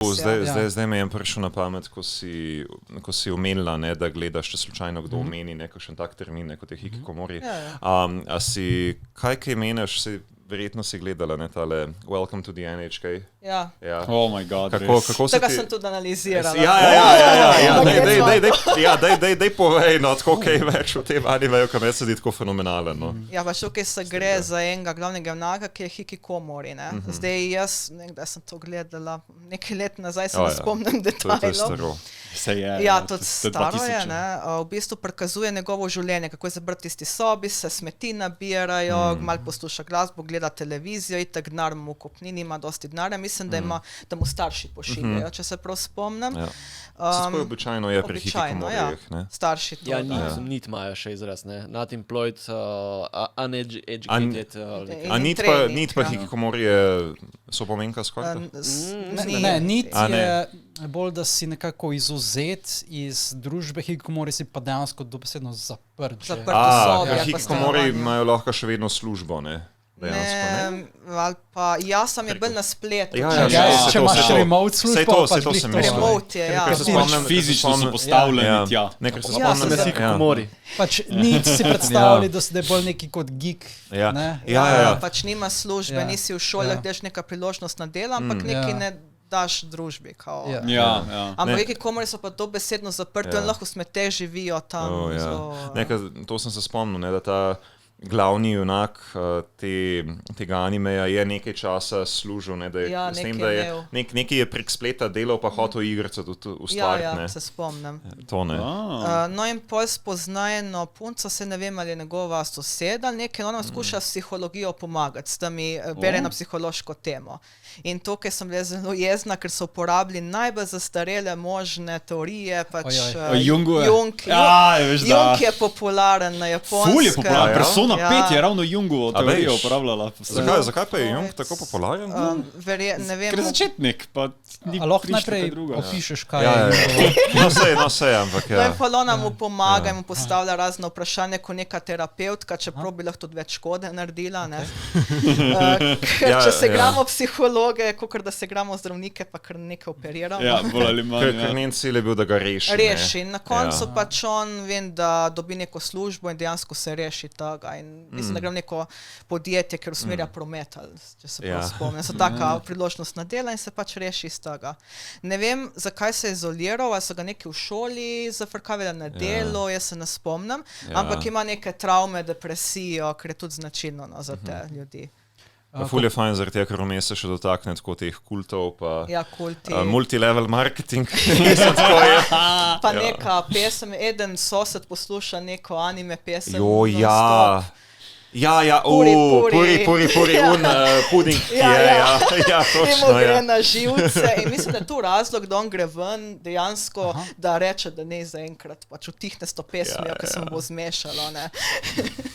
Zdaj mi je prišel na pamet, ko si omenila, ne, da gledaš, če slučajno kdo omeni nekakšen tak termin, ne, kot je hikikomori. A si, kaj meniš, verjetno si gledala, ne, tale Welcome to the NHK? Ja. Oh my god, kako tega sem tudi analizirala. Daj povej, no, tako kaj več o tem animeju, kam jaz se zdi tako fenomenalen, no. Ja, pa šokaj se gre za enega glavnega junaka, ki je hikikomori, ne. Zdaj jaz, nekdaj sem to gledala, nekaj let nazaj se ne spomnim detajlov. To je staro. Ja, tudi staro je, ne. V bistvu prikazuje njegovo življenje, kako je zabrt v tisti sobi, se smeti nabirajo, malo posluša glasbo, gleda televizijo, itak denar mu kupni, nima dosti denarja, mislim, da mu starši pošiljajo, če se prav spomnim. Tako običajno je pri hikikomorijih, ne? Starši to, ja, nit imajo še izraz, ne? Not employed, uneducated. Nit pa hikikomorije so pomenka skoraj? Ne, nit je bolj, da si nekako izuzet iz družbe, hikikomori si pa dejansko dobesedno zaprt. Ker hikikomori imajo lahko še vedno službo, ne? Ali pa jaz sem je bil na spletu. Če imaš remote službo, pač to sem mislil. Remote je, ja. Fizično so postavljeni tja. Nekaj se spomnim na hikikomori. Pač nič si predstavljali, da je bolj neki kot geek. Pač nima službe, nisi v šolah, daš neka priložnost na delo, ampak neki ne daš družbi. Ampak hikikomori so pa to besedno zaprti, lahko smete živijo tam. To sem se spomnil, da ta glavni junak tega animeja je nekaj časa služil, ne, da je, s tem, da je nekaj je prek spleta delal, pa hotel igrico tudi ustvariti. Ja, se spomnim. To ne. No in pol spozna eno punco, se ne vem, ali je njegova soseda, nekaj, ona skuša s psihologijo pomagati, s temi bere na psihološko temo. In tukaj sem bila zelo jezna, ker so uporabili najbolj zastarele možne teorije, pač Jung je popularen na Japonskem. Ful je popularen, Persona 5 je ravno Jungovo teorijo uporabljala. Zakaj pa je Jung tako popularen? Ne vem. Ker je začetnik, pa ni lahko najprej opišeš, kaj je. No se, ampak No in pa ona mu pomaga in mu postavlja razne vprašanja, kot neka terapeutka, čeprav bi lahko tudi več škode naredila, ne. Ker če se igramo psihologe, kakor da se igramo zdravnike, pa kar nekaj operiramo. Ja, bolj ali manj. Ker njen cilj je bil, da ga reši. Reši. In na koncu pač on, vem, da dobi neko službo in dejansko se reši tega. In mislim, da gre v neko podjetje, ker usmerja promet, če se prav spomnim. So taka priložnostna dela in se pač reši iz tega. Ne vem, zakaj se je izoliral, ali so ga neki v šoli zafrkavili na delu, jaz se ne spomnim, ampak ima neke travme, depresijo, ker je tudi značilno za te ljudi. Ful je fajn zaradi tega, ker vmes se še dotakne tako teh kultov, pa kulti. Multilevel marketing. Pa neka pesem, eden sosed posluša neko anime pesem. Puri, puding. Točno, mu gre na živce in mislim, da je tu razlog, da on gre ven dejansko, da reče, da ne zaenkrat, pač utihne s to pesmijo, ki se mu bo zmešalo, ne.